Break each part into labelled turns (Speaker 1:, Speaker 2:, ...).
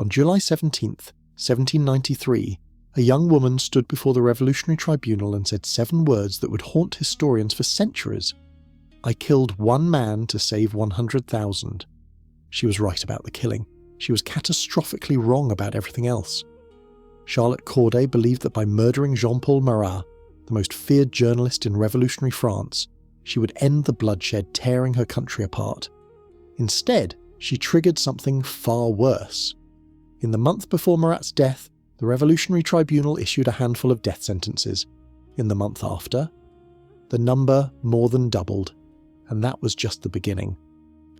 Speaker 1: On July 17th, 1793, a young woman stood before the Revolutionary Tribunal and said 7 words that would haunt historians for centuries. "I killed one man to save 100,000. She was right about the killing. She was catastrophically wrong about everything else. Charlotte Corday believed that by murdering Jean-Paul Marat, the most feared journalist in revolutionary France, she would end the bloodshed tearing her country apart. Instead, she triggered something far worse. In the month before Marat's death, the Revolutionary Tribunal issued a handful of death sentences. In the month after, the number more than doubled, and that was just the beginning.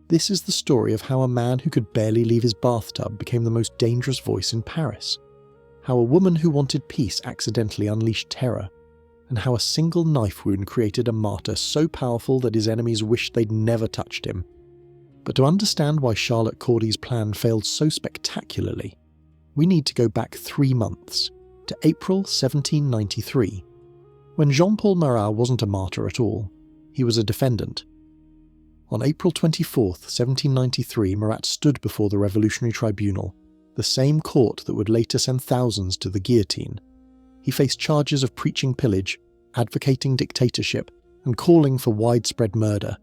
Speaker 1: This is the story of how a man who could barely leave his bathtub became the most dangerous voice in Paris, how a woman who wanted peace accidentally unleashed terror, and how a single knife wound created a martyr so powerful that his enemies wished they'd never touched him. But to understand why Charlotte Corday's plan failed so spectacularly, we need to go back 3 months, to April 1793, when Jean-Paul Marat wasn't a martyr at all. He was a defendant. On April 24th, 1793, Marat stood before the Revolutionary Tribunal, the same court that would later send thousands to the guillotine. He faced charges of preaching pillage, advocating dictatorship, and calling for widespread murder.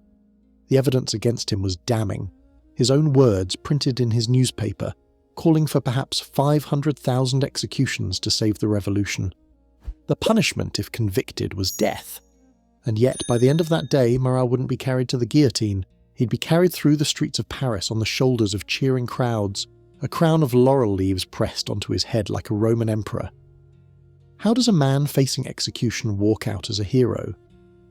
Speaker 1: The evidence against him was damning. His own words printed in his newspaper, calling for perhaps 500,000 executions to save the revolution. The punishment, if convicted, was death. And yet, by the end of that day, Marat wouldn't be carried to the guillotine. He'd be carried through the streets of Paris on the shoulders of cheering crowds, a crown of laurel leaves pressed onto his head like a Roman emperor. How does a man facing execution walk out as a hero?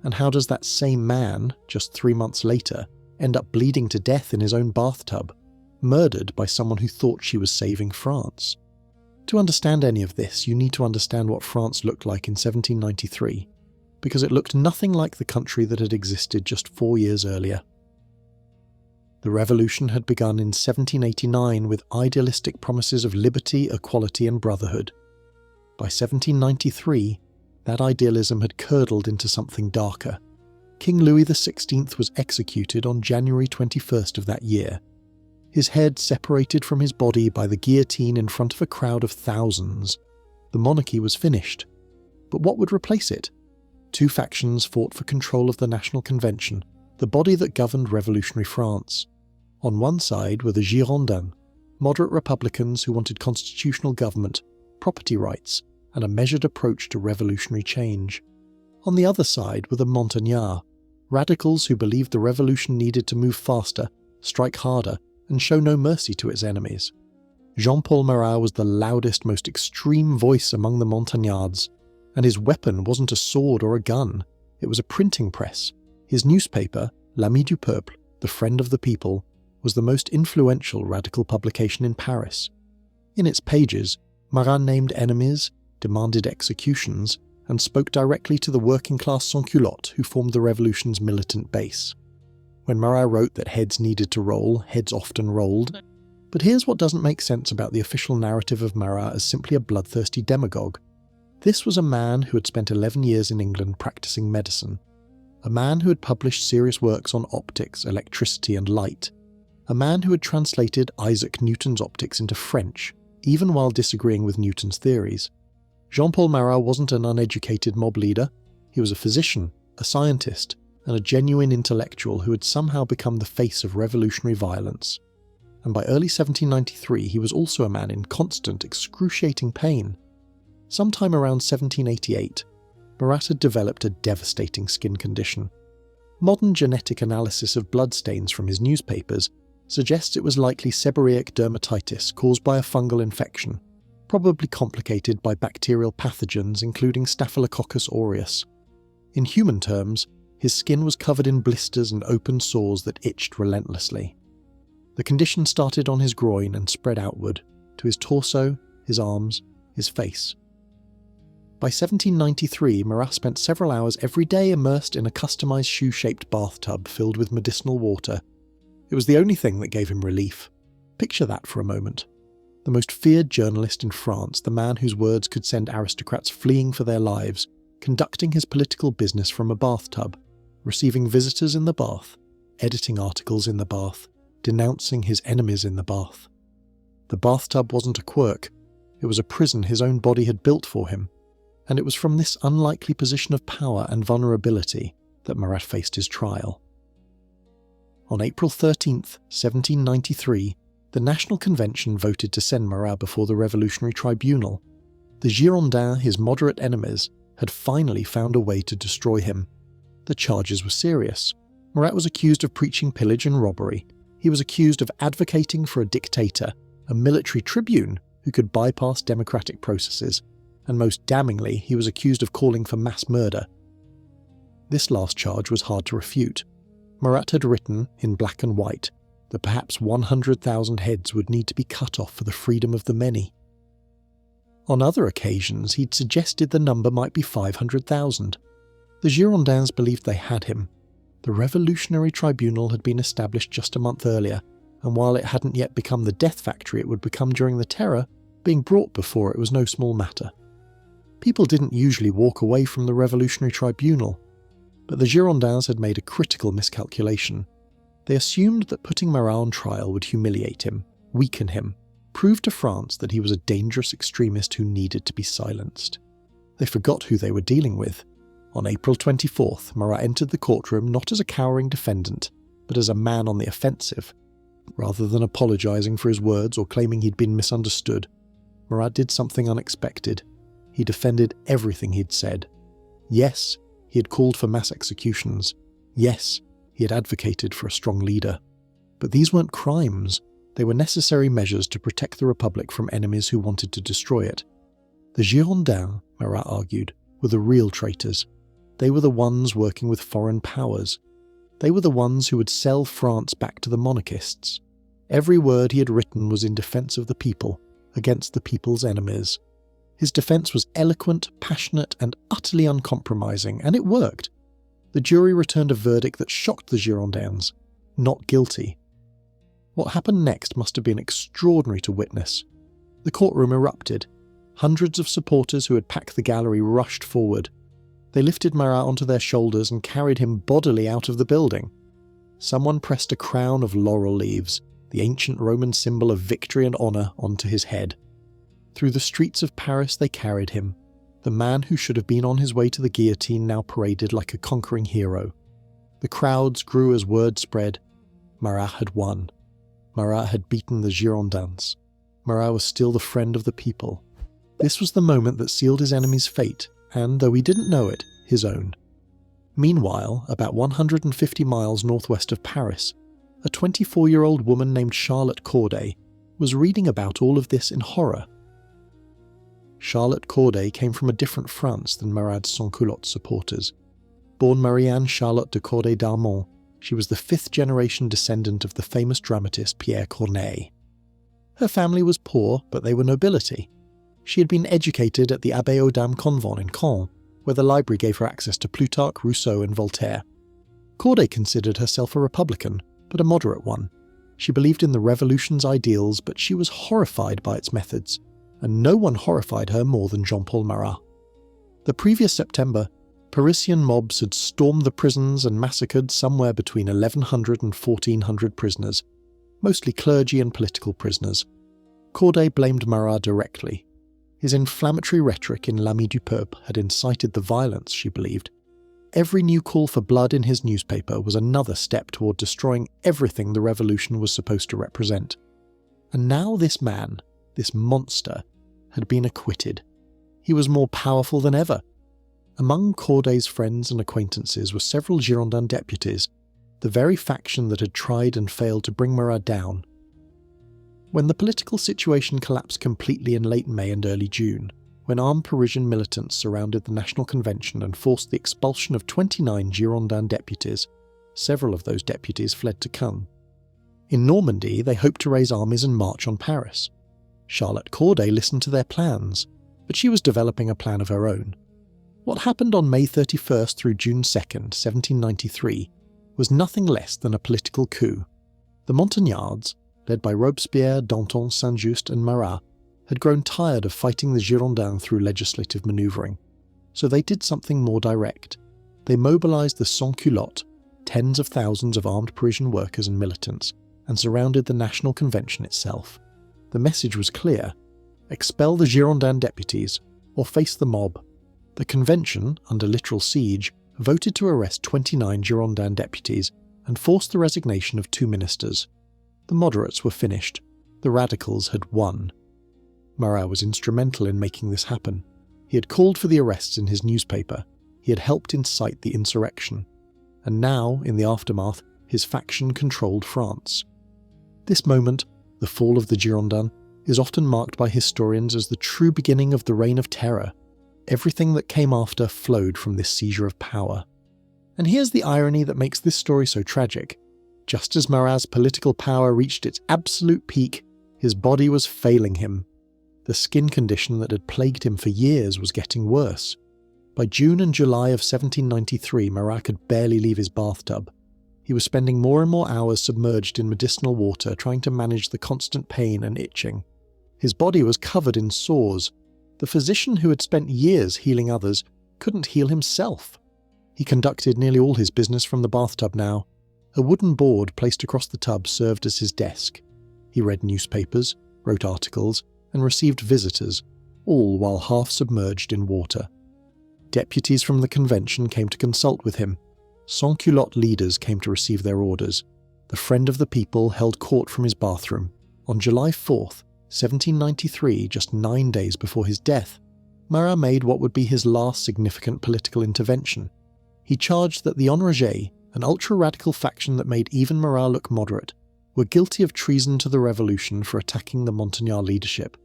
Speaker 1: And how does that same man, just 3 months later, end up bleeding to death in his own bathtub, murdered by someone who thought she was saving France? To understand any of this, you need to understand what France looked like in 1793, because it looked nothing like the country that had existed just 4 years earlier. The revolution had begun in 1789 with idealistic promises of liberty, equality and brotherhood. By 1793, that idealism had curdled into something darker. King Louis XVI was executed on January 21st of that year, his head separated from his body by the guillotine in front of a crowd of thousands. The monarchy was finished. But what would replace it? 2 factions fought for control of the National Convention, the body that governed revolutionary France. On one side were the Girondins, moderate republicans who wanted constitutional government, property rights, and a measured approach to revolutionary change. On the other side were the Montagnards, radicals who believed the revolution needed to move faster, strike harder, and show no mercy to its enemies. Jean-Paul Marat was the loudest, most extreme voice among the Montagnards, and his weapon wasn't a sword or a gun, it was a printing press. His newspaper, L'Ami du Peuple, the Friend of the People, was the most influential radical publication in Paris. In its pages, Marat named enemies, demanded executions, and spoke directly to the working-class sans-culottes who formed the revolution's militant base. When Marat wrote that heads needed to roll, heads often rolled. But here's what doesn't make sense about the official narrative of Marat as simply a bloodthirsty demagogue. This was a man who had spent 11 years in England practicing medicine, a man who had published serious works on optics, electricity and light, a man who had translated Isaac Newton's optics into French, even while disagreeing with Newton's theories. Jean-Paul Marat wasn't an uneducated mob leader, he was a physician, a scientist, and a genuine intellectual who had somehow become the face of revolutionary violence. And by early 1793 he was also a man in constant, excruciating pain. Sometime around 1788, Marat had developed a devastating skin condition. Modern genetic analysis of bloodstains from his newspapers suggests it was likely seborrheic dermatitis caused by a fungal infection, probably complicated by bacterial pathogens including Staphylococcus aureus. In human terms, his skin was covered in blisters and open sores that itched relentlessly. The condition started on his groin and spread outward, to his torso, his arms, his face. By 1793, Marat spent several hours every day immersed in a customized shoe-shaped bathtub filled with medicinal water. It was the only thing that gave him relief. Picture that for a moment. The most feared journalist in France, the man whose words could send aristocrats fleeing for their lives, conducting his political business from a bathtub, receiving visitors in the bath, editing articles in the bath, denouncing his enemies in the bath. The bathtub wasn't a quirk, it was a prison his own body had built for him, and it was from this unlikely position of power and vulnerability that Marat faced his trial. On April 13, 1793, the National Convention voted to send Marat before the Revolutionary Tribunal. The Girondins, his moderate enemies, had finally found a way to destroy him. The charges were serious. Marat was accused of preaching pillage and robbery. He was accused of advocating for a dictator, a military tribune who could bypass democratic processes, and most damningly, he was accused of calling for mass murder. This last charge was hard to refute. Marat had written, in black and white, that perhaps 100,000 heads would need to be cut off for the freedom of the many. On other occasions, he'd suggested the number might be 500,000. The Girondins believed they had him. The Revolutionary Tribunal had been established just a month earlier, and while it hadn't yet become the death factory it would become during the Terror, being brought before it was no small matter. People didn't usually walk away from the Revolutionary Tribunal, but the Girondins had made a critical miscalculation. They assumed that putting Marat on trial would humiliate him, weaken him, prove to France that he was a dangerous extremist who needed to be silenced. They forgot who they were dealing with. On April 24th, Marat entered the courtroom not as a cowering defendant, but as a man on the offensive. Rather than apologising for his words or claiming he'd been misunderstood, Marat did something unexpected. He defended everything he'd said. Yes, he had called for mass executions. Yes, he had advocated for a strong leader. But these weren't crimes. They were necessary measures to protect the Republic from enemies who wanted to destroy it. The Girondins, Marat argued, were the real traitors. They were the ones working with foreign powers. They were the ones who would sell France back to the monarchists. Every word he had written was in defence of the people, against the people's enemies. His defence was eloquent, passionate, and utterly uncompromising, and it worked. The jury returned a verdict that shocked the Girondins. Not guilty. What happened next must have been extraordinary to witness. The courtroom erupted. Hundreds of supporters who had packed the gallery rushed forward. They lifted Marat onto their shoulders and carried him bodily out of the building. Someone pressed a crown of laurel leaves, the ancient Roman symbol of victory and honour, onto his head. Through the streets of Paris they carried him. The man who should have been on his way to the guillotine now paraded like a conquering hero. The crowds grew as word spread. Marat had won. Marat had beaten the Girondins. Marat was still the friend of the people. This was the moment that sealed his enemy's fate, and, though he didn't know it, his own. Meanwhile, about 150 miles northwest of Paris, a 24-year-old woman named Charlotte Corday was reading about all of this in horror. Charlotte Corday came from a different France than Marat's sans-culotte supporters. Born Marie-Anne Charlotte de Corday d'Armont, she was the fifth-generation descendant of the famous dramatist Pierre Corneille. Her family was poor, but they were nobility. She had been educated at the Abbé aux Dames convent in Caen, where the library gave her access to Plutarch, Rousseau and Voltaire. Corday considered herself a republican, but a moderate one. She believed in the revolution's ideals, but she was horrified by its methods, and no one horrified her more than Jean-Paul Marat. The previous September, Parisian mobs had stormed the prisons and massacred somewhere between 1,100 and 1,400 prisoners, mostly clergy and political prisoners. Corday blamed Marat directly. His inflammatory rhetoric in L'Ami du Peuple had incited the violence, she believed. Every new call for blood in his newspaper was another step toward destroying everything the revolution was supposed to represent. And now this man, this monster, had been acquitted. He was more powerful than ever. Among Corday's friends and acquaintances were several Girondin deputies, the very faction that had tried and failed to bring Marat down. When the political situation collapsed completely in late May and early June, when armed Parisian militants surrounded the National Convention and forced the expulsion of 29 Girondin deputies, several of those deputies fled to Caen. In Normandy, they hoped to raise armies and march on Paris. Charlotte Corday listened to their plans, but she was developing a plan of her own. What happened on May 31st through June 2nd, 1793, was nothing less than a political coup. The Montagnards, led by Robespierre, Danton, Saint-Just and Marat, had grown tired of fighting the Girondins through legislative manoeuvring, so they did something more direct. They mobilised the sans-culottes, tens of thousands of armed Parisian workers and militants, and surrounded the National Convention itself. The message was clear: expel the Girondin deputies or face the mob. The convention, under literal siege, voted to arrest 29 Girondin deputies and forced the resignation of 2 ministers. The moderates were finished. The radicals had won. Marat was instrumental in making this happen. He had called for the arrests in his newspaper. He had helped incite the insurrection. And now, in the aftermath, his faction controlled France. This moment, the fall of the Girondins, is often marked by historians as the true beginning of the Reign of Terror. Everything that came after flowed from this seizure of power. And here's the irony that makes this story so tragic. Just as Marat's political power reached its absolute peak, his body was failing him. The skin condition that had plagued him for years was getting worse. By June and July of 1793, Marat could barely leave his bathtub. He was spending more and more hours submerged in medicinal water trying to manage the constant pain and itching. His body was covered in sores. The physician who had spent years healing others couldn't heal himself. He conducted nearly all his business from the bathtub now. A wooden board placed across the tub served as his desk. He read newspapers, wrote articles, and received visitors, all while half submerged in water. Deputies from the convention came to consult with him. Sans-culotte leaders came to receive their orders. The friend of the people held court from his bathroom. On July 4th, 1793, just 9 days before his death, Marat made what would be his last significant political intervention. He charged that the Enragés, an ultra-radical faction that made even Marat look moderate, were guilty of treason to the revolution for attacking the Montagnard leadership.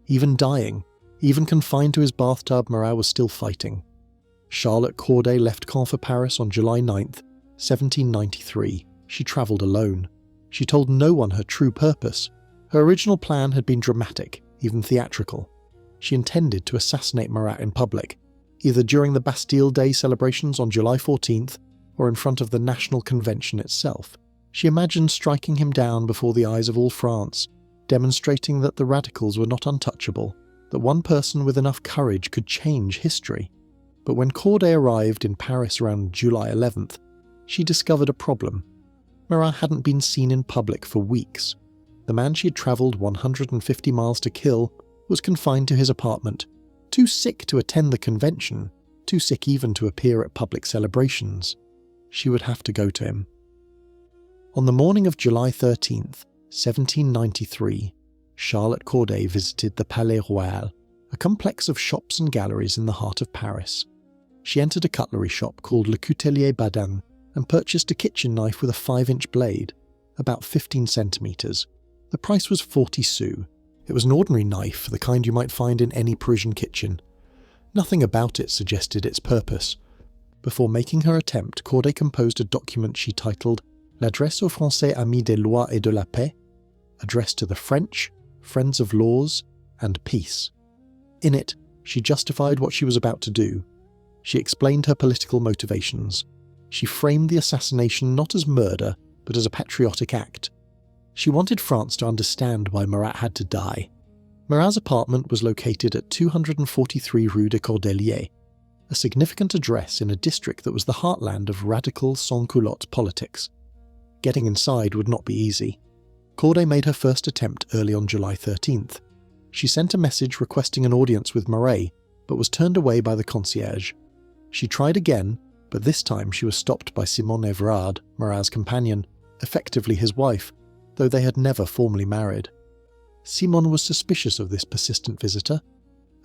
Speaker 1: Even dying, even confined to his bathtub, Marat was still fighting. Charlotte Corday left Caen for Paris on July 9th, 1793. She travelled alone. She told no one her true purpose. Her original plan had been dramatic, even theatrical. She intended to assassinate Marat in public, either during the Bastille Day celebrations on July 14th or in front of the National Convention itself. She imagined striking him down before the eyes of all France, demonstrating that the radicals were not untouchable, that one person with enough courage could change history. But when Corday arrived in Paris around July 11th, she discovered a problem. Marat hadn't been seen in public for weeks. The man she had travelled 150 miles to kill was confined to his apartment, too sick to attend the convention, too sick even to appear at public celebrations. She would have to go to him. On the morning of July 13th, 1793, Charlotte Corday visited the Palais Royal, a complex of shops and galleries in the heart of Paris. She entered a cutlery shop called Le Coutelier Badin and purchased a kitchen knife with a 5-inch blade, about 15 centimetres. The price was 40 sous. It was an ordinary knife, the kind you might find in any Parisian kitchen. Nothing about it suggested its purpose. Before making her attempt, Corday composed a document she titled L'adresse aux Français amis des lois et de la paix, addressed to the French, friends of laws, and peace. In it, she justified what she was about to do. She explained her political motivations. She framed the assassination not as murder, but as a patriotic act. She wanted France to understand why Marat had to die. Marat's apartment was located at 243 Rue des Cordeliers, a significant address in a district that was the heartland of radical sans-culotte politics. Getting inside would not be easy. Corday made her first attempt early on July 13th. She sent a message requesting an audience with Marat, but was turned away by the concierge. She tried again, but this time she was stopped by Simone Everard, Marat's companion, effectively his wife, though they had never formally married. Simone was suspicious of this persistent visitor.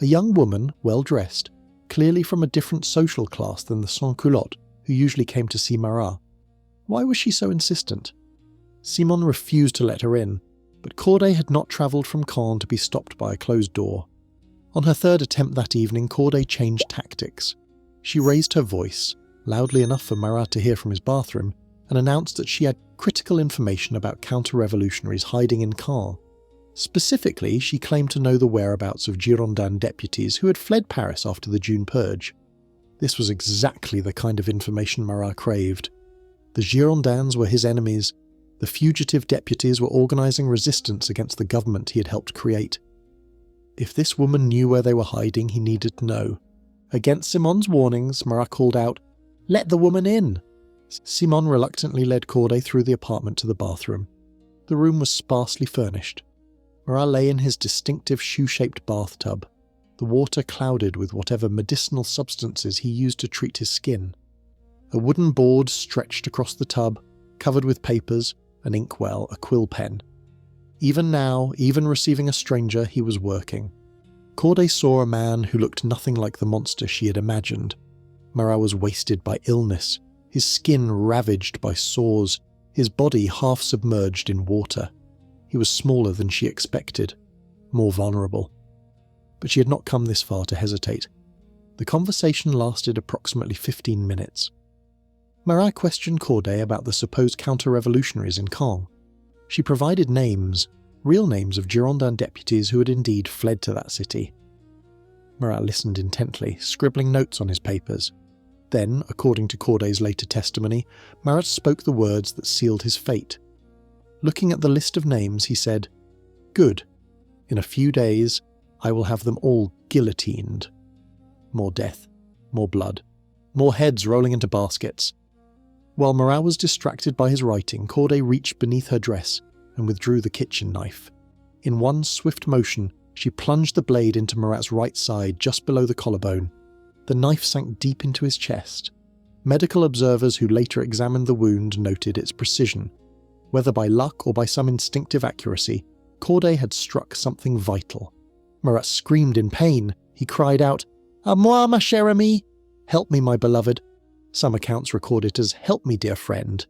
Speaker 1: A young woman, well-dressed, clearly from a different social class than the sans-culotte who usually came to see Marat. Why was she so insistent? Simone refused to let her in, but Corday had not travelled from Caen to be stopped by a closed door. On her third attempt that evening, Corday changed tactics. She raised her voice, loudly enough for Marat to hear from his bathroom, and announced that she had critical information about counter-revolutionaries hiding in Caen. Specifically, she claimed to know the whereabouts of Girondin deputies who had fled Paris after the June purge. This was exactly the kind of information Marat craved. The Girondins were his enemies. The fugitive deputies were organising resistance against the government he had helped create. If this woman knew where they were hiding, he needed to know. Against Simone's warnings, Marat called out, "Let the woman in!" Simone reluctantly led Corday through the apartment to the bathroom. The room was sparsely furnished. Marat lay in his distinctive shoe-shaped bathtub, the water clouded with whatever medicinal substances he used to treat his skin. A wooden board stretched across the tub, covered with papers, an inkwell, a quill pen. Even now, even receiving a stranger, he was working. Corday saw a man who looked nothing like the monster she had imagined. Marat was wasted by illness, his skin ravaged by sores, his body half submerged in water. He was smaller than she expected, more vulnerable. But she had not come this far to hesitate. The conversation lasted approximately 15 minutes. Marat questioned Corday about the supposed counter-revolutionaries in Caen. She provided names, real names of Girondin deputies who had indeed fled to that city. Marat listened intently, scribbling notes on his papers. Then, according to Corday's later testimony, Marat spoke the words that sealed his fate. Looking at the list of names, he said, "Good. In a few days, I will have them all guillotined." More death, more blood, more heads rolling into baskets. While Marat was distracted by his writing, Corday reached beneath her dress and withdrew the kitchen knife. In one swift motion, she plunged the blade into Marat's right side just below the collarbone. The knife sank deep into his chest. Medical observers who later examined the wound noted its precision. Whether by luck or by some instinctive accuracy, Corday had struck something vital. Marat screamed in pain. He cried out, "À moi, ma chère amie! Help me, my beloved." Some accounts record it as, "Help me, dear friend."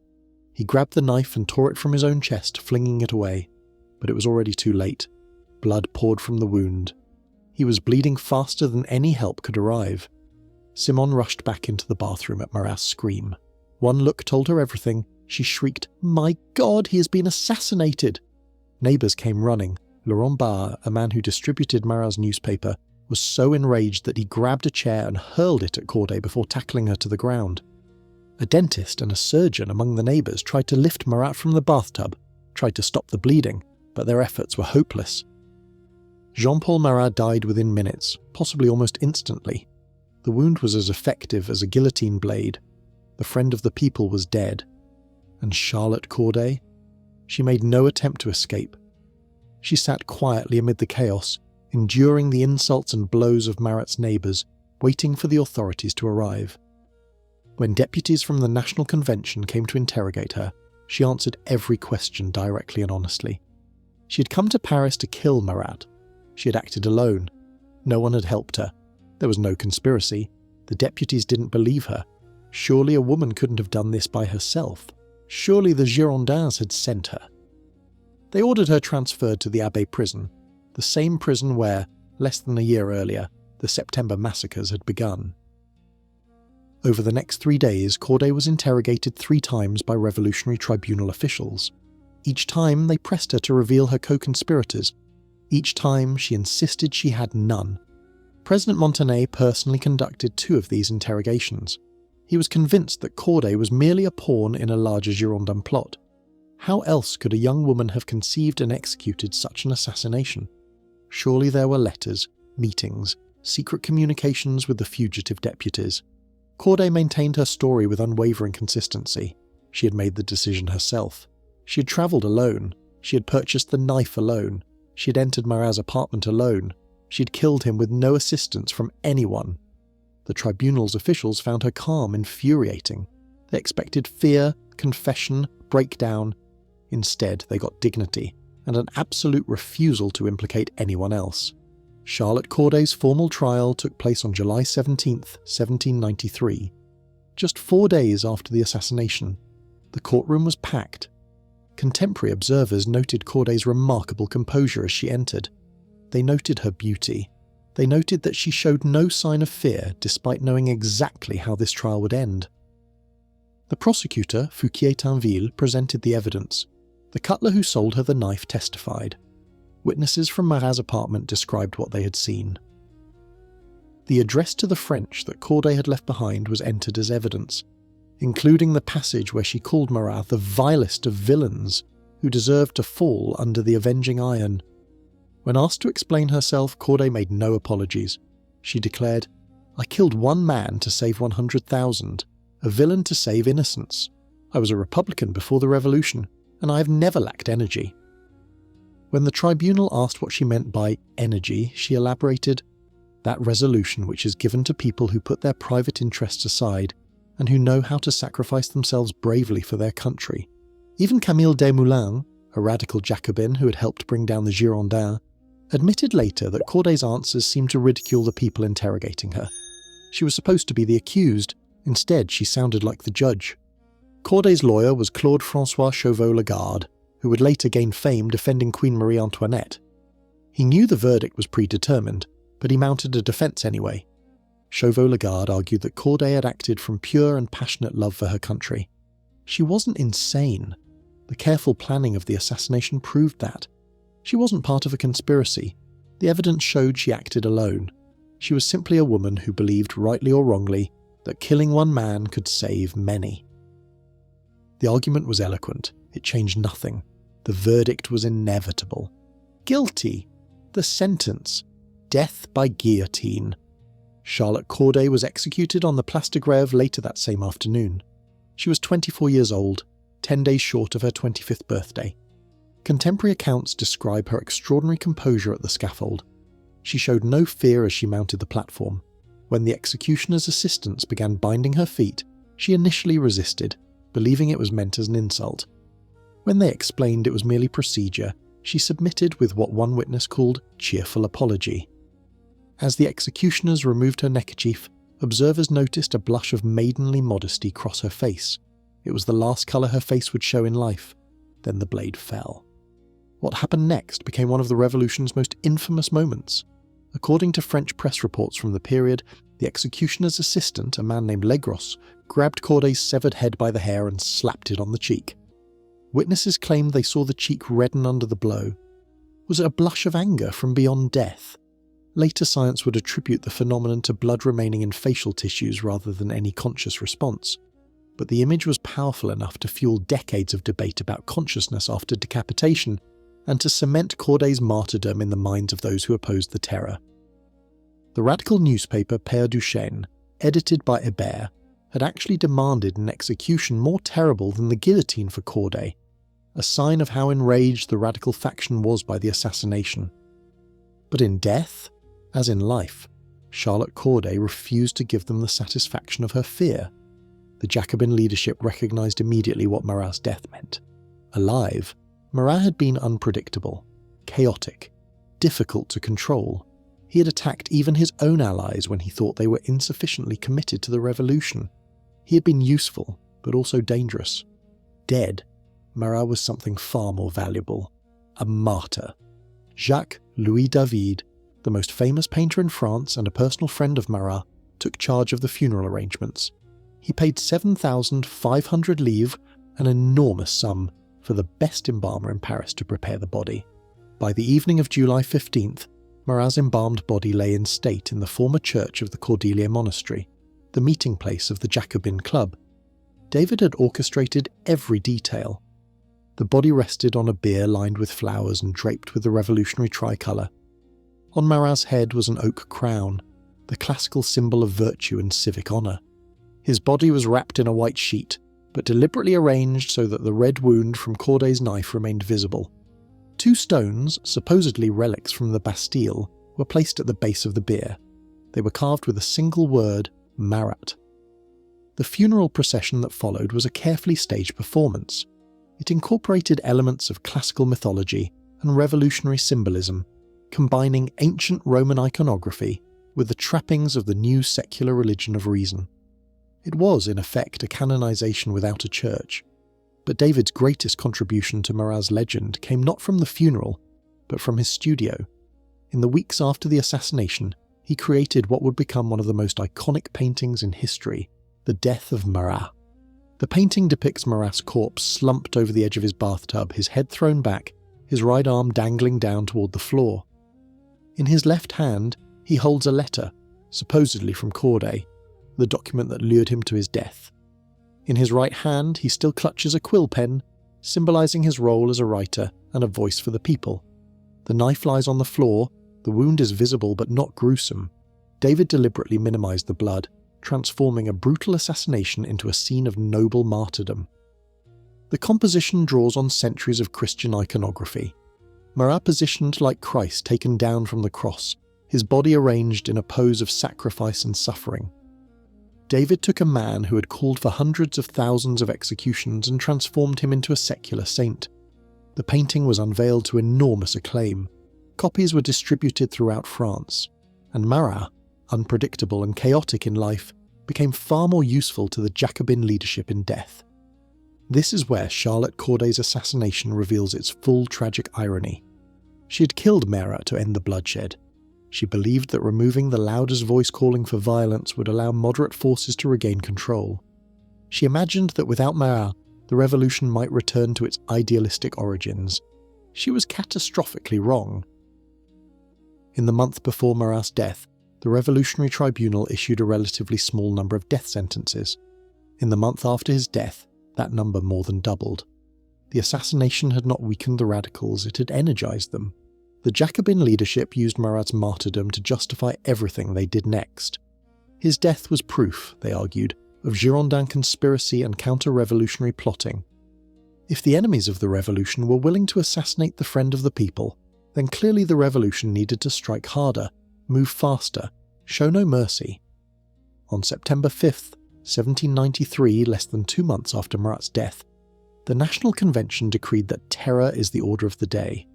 Speaker 1: He grabbed the knife and tore it from his own chest, flinging it away. But it was already too late. Blood poured from the wound. He was bleeding faster than any help could arrive. Simone rushed back into the bathroom at Marat's scream. One look told her everything. She shrieked, "My God, he has been assassinated!" Neighbours came running. Laurent Barre, a man who distributed Marat's newspaper, was so enraged that he grabbed a chair and hurled it at Corday before tackling her to the ground. A dentist and a surgeon among the neighbours tried to lift Marat from the bathtub, tried to stop the bleeding, but their efforts were hopeless. Jean-Paul Marat died within minutes, possibly almost instantly. The wound was as effective as a guillotine blade. The friend of the people was dead. And Charlotte Corday? She made no attempt to escape. She sat quietly amid the chaos, enduring the insults and blows of Marat's neighbours, waiting for the authorities to arrive. When deputies from the National Convention came to interrogate her, she answered every question directly and honestly. She had come to Paris to kill Marat. She had acted alone. No one had helped her. There was no conspiracy. The deputies didn't believe her. Surely a woman couldn't have done this by herself. Surely the Girondins had sent her. They ordered her transferred to the Abbé prison, the same prison where, less than a year earlier, the September massacres had begun. Over the next 3 days, Corday was interrogated 3 times by Revolutionary Tribunal officials. Each time they pressed her to reveal her co-conspirators. Each time she insisted she had none. President Montané personally conducted 2 of these interrogations. He was convinced that Corday was merely a pawn in a larger Girondin plot. How else could a young woman have conceived and executed such an assassination? Surely there were letters, meetings, secret communications with the fugitive deputies. Corday maintained her story with unwavering consistency. She had made the decision herself. She had travelled alone. She had purchased the knife alone. She had entered Marat's apartment alone. She had killed him with no assistance from anyone. The tribunal's officials found her calm infuriating. They expected fear, confession, breakdown. Instead, they got dignity and an absolute refusal to implicate anyone else. Charlotte Corday's formal trial took place on July 17, 1793. Just 4 days after the assassination, the courtroom was packed. Contemporary observers noted Corday's remarkable composure as she entered. They noted her beauty. They noted that she showed no sign of fear despite knowing exactly how this trial would end. The prosecutor, Fouquier-Tinville, presented the evidence. The cutler who sold her the knife testified. Witnesses from Marat's apartment described what they had seen. The address to the French that Corday had left behind was entered as evidence, including the passage where she called Marat the vilest of villains who deserved to fall under the avenging iron. When asked to explain herself, Corday made no apologies. She declared, "I killed 1 man to save 100,000, a villain to save innocence. I was a Republican before the Revolution, and I have never lacked energy." When the tribunal asked what she meant by energy, she elaborated, "That resolution which is given to people who put their private interests aside and who know how to sacrifice themselves bravely for their country." Even Camille Desmoulins, a radical Jacobin who had helped bring down the Girondins, admitted later that Corday's answers seemed to ridicule the people interrogating her. She was supposed to be the accused, instead she sounded like the judge. Corday's lawyer was Claude-François Chauveau-Lagarde, who would later gain fame defending Queen Marie Antoinette. He knew the verdict was predetermined, but he mounted a defence anyway. Chauveau-Lagarde argued that Corday had acted from pure and passionate love for her country. She wasn't insane. The careful planning of the assassination proved that. She wasn't part of a conspiracy. The evidence showed she acted alone. She was simply a woman who believed, rightly or wrongly, that killing one man could save many. The argument was eloquent. It changed nothing. The verdict was inevitable. Guilty. The sentence. Death by guillotine. Charlotte Corday was executed on the Place de Grève later that same afternoon. She was 24 years old, 10 days short of her 25th birthday. Contemporary accounts describe her extraordinary composure at the scaffold. She showed no fear as she mounted the platform. When the executioner's assistants began binding her feet, she initially resisted, believing it was meant as an insult. When they explained it was merely procedure, she submitted with what one witness called cheerful apology. As the executioners removed her neckerchief, observers noticed a blush of maidenly modesty cross her face. It was the last colour her face would show in life. Then the blade fell. What happened next became one of the revolution's most infamous moments. According to French press reports from the period, the executioner's assistant, a man named Legros, grabbed Corday's severed head by the hair and slapped it on the cheek. Witnesses claimed they saw the cheek redden under the blow. Was it a blush of anger from beyond death? Later science would attribute the phenomenon to blood remaining in facial tissues rather than any conscious response. But the image was powerful enough to fuel decades of debate about consciousness after decapitation and to cement Corday's martyrdom in the minds of those who opposed the terror. The radical newspaper Père Duchesne, edited by Hébert, had actually demanded an execution more terrible than the guillotine for Corday, a sign of how enraged the radical faction was by the assassination. But in death, as in life, Charlotte Corday refused to give them the satisfaction of her fear. The Jacobin leadership recognised immediately what Marat's death meant. Alive, Marat had been unpredictable, chaotic, difficult to control. He had attacked even his own allies when he thought they were insufficiently committed to the revolution. He had been useful, but also dangerous. Dead, Marat was something far more valuable. A martyr. Jacques Louis David, the most famous painter in France and a personal friend of Marat, took charge of the funeral arrangements. He paid 7,500 livres, an enormous sum, for the best embalmer in Paris to prepare the body. By the evening of July 15th, Marat's embalmed body lay in state in the former church of the Cordelier Monastery, the meeting place of the Jacobin Club. David had orchestrated every detail. The body rested on a bier lined with flowers and draped with the revolutionary tricolour. On Marat's head was an oak crown, the classical symbol of virtue and civic honour. His body was wrapped in a white sheet, but deliberately arranged so that the red wound from Corday's knife remained visible. 2 stones, supposedly relics from the Bastille, were placed at the base of the bier. They were carved with a single word, Marat. The funeral procession that followed was a carefully staged performance. It incorporated elements of classical mythology and revolutionary symbolism, combining ancient Roman iconography with the trappings of the new secular religion of reason. It was, in effect, a canonization without a church. But David's greatest contribution to Marat's legend came not from the funeral, but from his studio. In the weeks after the assassination, he created what would become one of the most iconic paintings in history, The Death of Marat. The painting depicts Marat's corpse slumped over the edge of his bathtub, his head thrown back, his right arm dangling down toward the floor. In his left hand, he holds a letter, supposedly from Corday, the document that lured him to his death. In his right hand, he still clutches a quill pen, symbolising his role as a writer and a voice for the people. The knife lies on the floor, the wound is visible but not gruesome. David deliberately minimised the blood, transforming a brutal assassination into a scene of noble martyrdom. The composition draws on centuries of Christian iconography. Marat positioned like Christ taken down from the cross, his body arranged in a pose of sacrifice and suffering. David took a man who had called for hundreds of thousands of executions and transformed him into a secular saint. The painting was unveiled to enormous acclaim. Copies were distributed throughout France, and Marat, unpredictable and chaotic in life, became far more useful to the Jacobin leadership in death. This is where Charlotte Corday's assassination reveals its full tragic irony. She had killed Marat to end the bloodshed. She believed that removing the loudest voice calling for violence would allow moderate forces to regain control. She imagined that without Marat, the revolution might return to its idealistic origins. She was catastrophically wrong. In the month before Marat's death, the Revolutionary Tribunal issued a relatively small number of death sentences. In the month after his death, that number more than doubled. The assassination had not weakened the radicals, it had energized them. The Jacobin leadership used Marat's martyrdom to justify everything they did next. His death was proof, they argued, of Girondin conspiracy and counter-revolutionary plotting. If the enemies of the revolution were willing to assassinate the friend of the people, then clearly the revolution needed to strike harder, move faster, show no mercy. On September 5th, 1793, less than 2 months after Marat's death, the National Convention decreed that terror is the order of the day.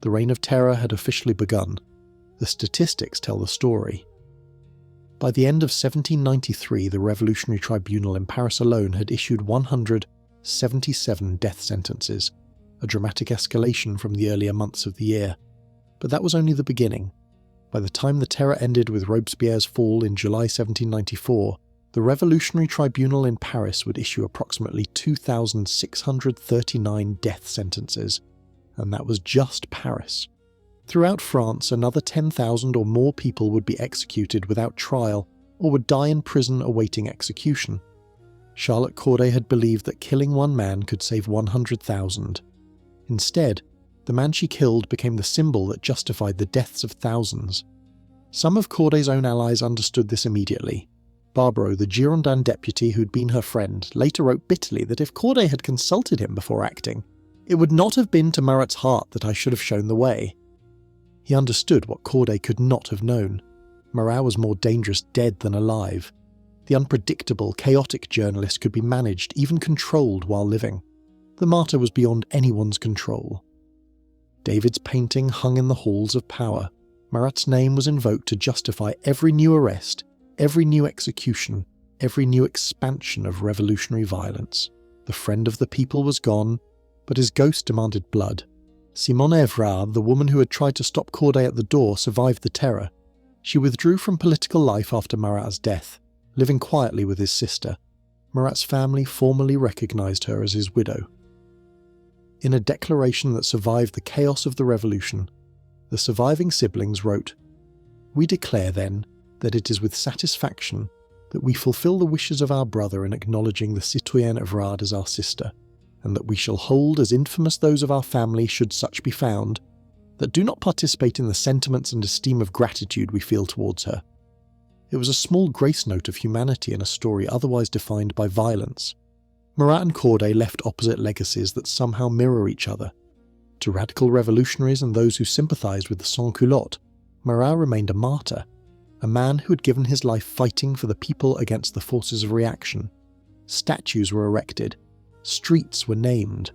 Speaker 1: The reign of terror had officially begun. The statistics tell the story. By the end of 1793, the Revolutionary Tribunal in Paris alone had issued 177 death sentences, a dramatic escalation from the earlier months of the year. But that was only the beginning. By the time the terror ended with Robespierre's fall in July 1794, the Revolutionary Tribunal in Paris would issue approximately 2,639 death sentences, and that was just Paris. Throughout France, another 10,000 or more people would be executed without trial or would die in prison awaiting execution. Charlotte Corday had believed that killing one man could save 100,000. Instead, the man she killed became the symbol that justified the deaths of thousands. Some of Corday's own allies understood this immediately. Barbaro, the Girondin deputy who'd been her friend, later wrote bitterly that if Corday had consulted him before acting, it would not have been to Marat's heart that I should have shown the way. He understood what Corday could not have known. Marat was more dangerous dead than alive. The unpredictable, chaotic journalist could be managed, even controlled while living. The martyr was beyond anyone's control. David's painting hung in the halls of power. Marat's name was invoked to justify every new arrest, every new execution, every new expansion of revolutionary violence. The friend of the people was gone, but his ghost demanded blood. Simone Evrard, the woman who had tried to stop Corday at the door, survived the terror. She withdrew from political life after Marat's death, living quietly with his sister. Marat's family formally recognized her as his widow. In a declaration that survived the chaos of the revolution, the surviving siblings wrote, "We declare, then, that it is with satisfaction that we fulfill the wishes of our brother in acknowledging the citoyenne Evrard as our sister, and that we shall hold as infamous those of our family, should such be found, that do not participate in the sentiments and esteem of gratitude we feel towards her." It was a small grace note of humanity in a story otherwise defined by violence. Marat and Corday left opposite legacies that somehow mirror each other. To radical revolutionaries and those who sympathised with the sans-culottes, Marat remained a martyr, a man who had given his life fighting for the people against the forces of reaction. Statues were erected. Streets were named.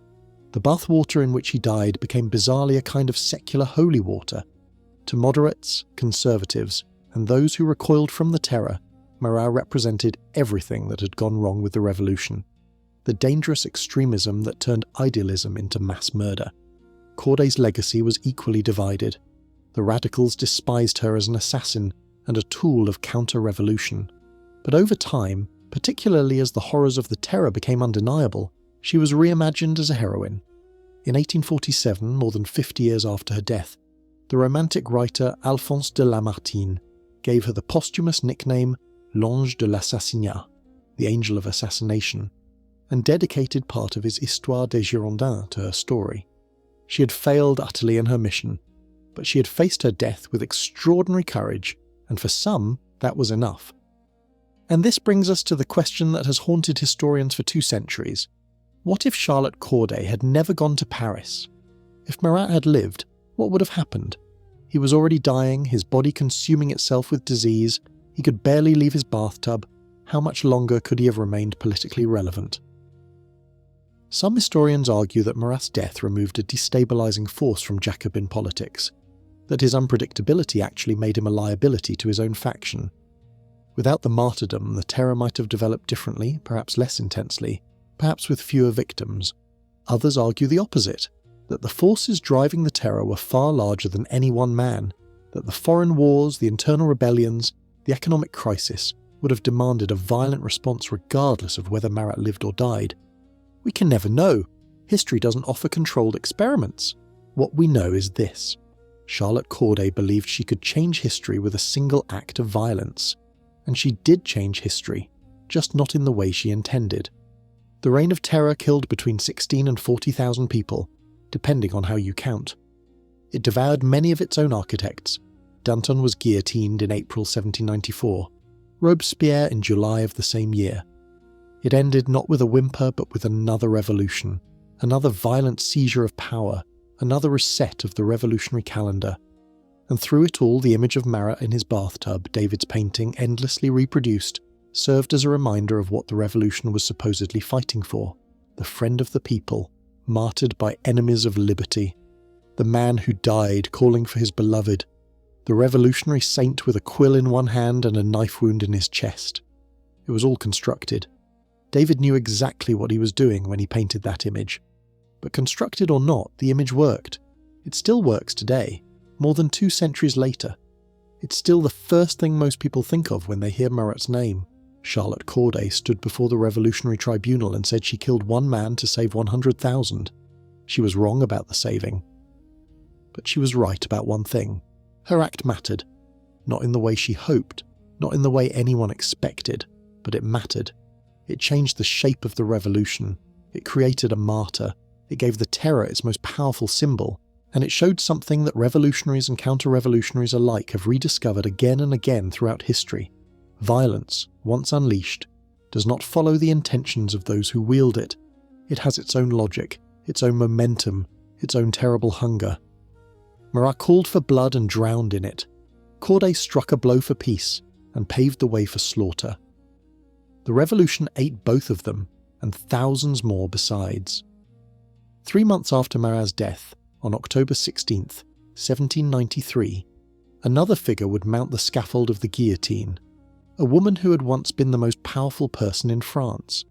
Speaker 1: The bathwater in which he died became bizarrely a kind of secular holy water. To moderates, conservatives, and those who recoiled from the terror, Marat represented everything that had gone wrong with the revolution. The dangerous extremism that turned idealism into mass murder. Corday's legacy was equally divided. The radicals despised her as an assassin and a tool of counter-revolution. But over time, particularly as the horrors of the terror became undeniable, she was reimagined as a heroine. In 1847, more than 50 years after her death, the romantic writer Alphonse de Lamartine gave her the posthumous nickname L'Ange de l'Assassinat, the Angel of Assassination, and dedicated part of his Histoire des Girondins to her story. She had failed utterly in her mission, but she had faced her death with extraordinary courage, and for some, that was enough. And this brings us to the question that has haunted historians for 2 centuries. What if Charlotte Corday had never gone to Paris? If Marat had lived, What would have happened? He was already dying, his body consuming itself with disease, he could barely leave his bathtub. How much longer could he have remained politically relevant? Some historians argue that Marat's death removed a destabilising force from Jacobin politics, that his unpredictability actually made him a liability to his own faction. Without the martyrdom, the terror might have developed differently, perhaps less intensely, perhaps with fewer victims. Others argue the opposite, that the forces driving the terror were far larger than any one man, that the foreign wars, the internal rebellions, the economic crisis would have demanded a violent response regardless of whether Marat lived or died. We can never know. History doesn't offer controlled experiments. What we know is this. Charlotte Corday believed she could change history with a single act of violence. And she did change history, just not in the way she intended. The Reign of Terror killed between 16 and 40,000 people, depending on how you count. It devoured many of its own architects. Danton was guillotined in April 1794, Robespierre in July of the same year. It ended not with a whimper but with another revolution, another violent seizure of power, another reset of the revolutionary calendar. And through it all, the image of Marat in his bathtub, David's painting endlessly reproduced, served as a reminder of what the revolution was supposedly fighting for: the friend of the people, martyred by enemies of liberty, the man who died calling for his beloved, the revolutionary saint with a quill in one hand and a knife wound in his chest. It was all constructed. David knew exactly what he was doing when he painted that image. But constructed or not, the image worked. It still works today, more than 2 centuries later. It's still the first thing most people think of when they hear Marat's name. Charlotte Corday stood before the Revolutionary Tribunal and said she killed one man to save 100,000. She was wrong about the saving. But she was right about one thing. Her act mattered. Not in the way she hoped, not in the way anyone expected, but it mattered. It changed the shape of the revolution. It created a martyr. It gave the terror its most powerful symbol. And it showed something that revolutionaries and counter-revolutionaries alike have rediscovered again and again throughout history. Violence, once unleashed, does not follow the intentions of those who wield it. It has its own logic, its own momentum, its own terrible hunger. Marat called for blood and drowned in it. Corday struck a blow for peace and paved the way for slaughter. The revolution ate both of them, and thousands more besides. 3 months after Marat's death, on October 16th, 1793, another figure would mount the scaffold of the guillotine. A woman who had once been the most powerful person in France.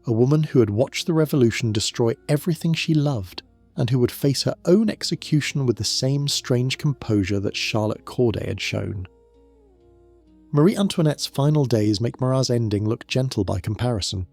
Speaker 1: A woman who had watched the revolution destroy everything she loved, and who would face her own execution with the same strange composure that Charlotte Corday had shown. Marie Antoinette's final days make Marat's ending look gentle by comparison.